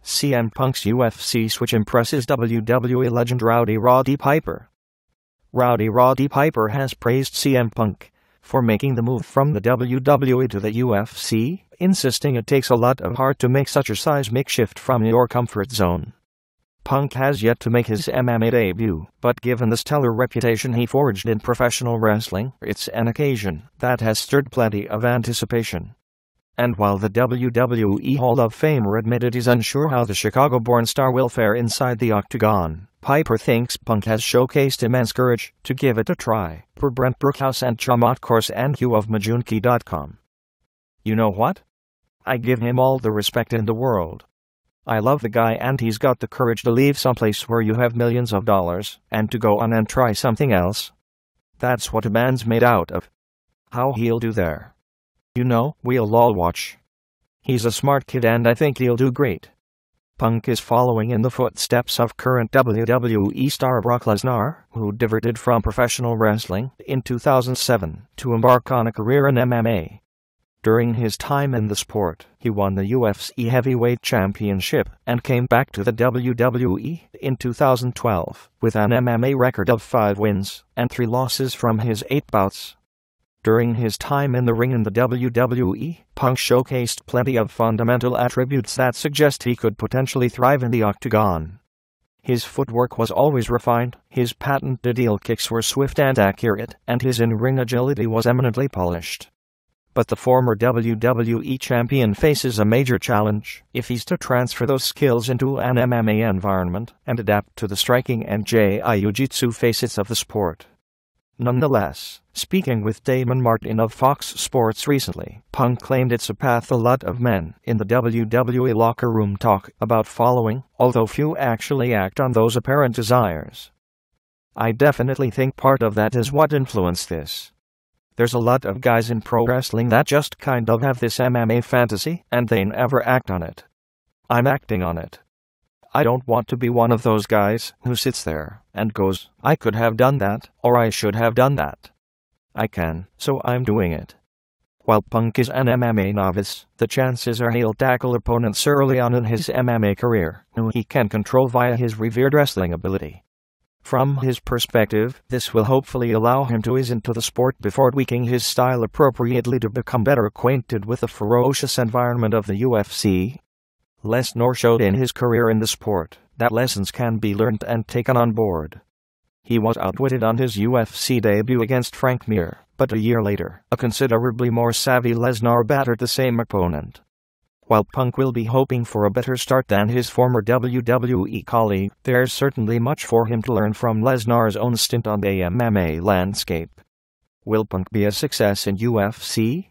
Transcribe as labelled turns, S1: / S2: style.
S1: CM Punk's UFC switch impresses WWE legend Rowdy Roddy Piper. Rowdy Roddy Piper has praised CM Punk for making the move from the WWE to the UFC, insisting it takes a lot of heart to make such a seismic shift from your comfort zone. Punk has yet to make his MMA debut, but given the stellar reputation he forged in professional wrestling, it's an occasion that has stirred plenty of anticipation. And while the WWE Hall of Famer admitted he's unsure how the Chicago-born star will fare inside the Octagon, Piper thinks Punk has showcased immense courage to give it a try, per Brent, Brookhouse and Chamatkar Sandhu of Majunki.com. You know what? I give him all the respect in the world. I love the guy, and he's got the courage to leave someplace where you have millions of dollars, and to go on and try something else. That's what a man's made out of. How he'll do there, you know, we'll all watch. He's a smart kid and I think he'll do great. Punk is following in the footsteps of current WWE star Brock Lesnar, who diverted from professional wrestling in 2007 to embark on a career in MMA. During his time in the sport, he won the UFC Heavyweight Championship and came back to the WWE in 2012 with an MMA record of 5 wins and 3 losses from his 8 bouts. During his time in the ring in the WWE, Punk showcased plenty of fundamental attributes that suggest he could potentially thrive in the Octagon. His footwork was always refined, his patented heel kicks were swift and accurate, and his in-ring agility was eminently polished. But the former WWE champion faces a major challenge if he's to transfer those skills into an MMA environment and adapt to the striking and jiu-jitsu facets of the sport. Nonetheless, speaking with Damon Martin of Fox Sports recently, Punk claimed it's a path a lot of men in the WWE locker room talk about following, although few actually act on those apparent desires. I definitely think part of that is what influenced this. There's a lot of guys in pro wrestling that just kind of have this MMA fantasy, and they never act on it. I'm acting on it. I don't want to be one of those guys who sits there and goes, I could have done that, or I should have done that. I can, so I'm doing it. While Punk is an MMA novice, the chances are he'll tackle opponents early on in his MMA career, who he can control via his revered wrestling ability. From his perspective, this will hopefully allow him to ease into the sport before tweaking his style appropriately to become better acquainted with the ferocious environment of the UFC. Lesnar showed in his career in the sport that lessons can be learned and taken on board. He was outwitted on his UFC debut against Frank Mir, but a year later, a considerably more savvy Lesnar battered the same opponent. While Punk will be hoping for a better start than his former WWE colleague, there's certainly much for him to learn from Lesnar's own stint on the MMA landscape. Will Punk be a success in UFC?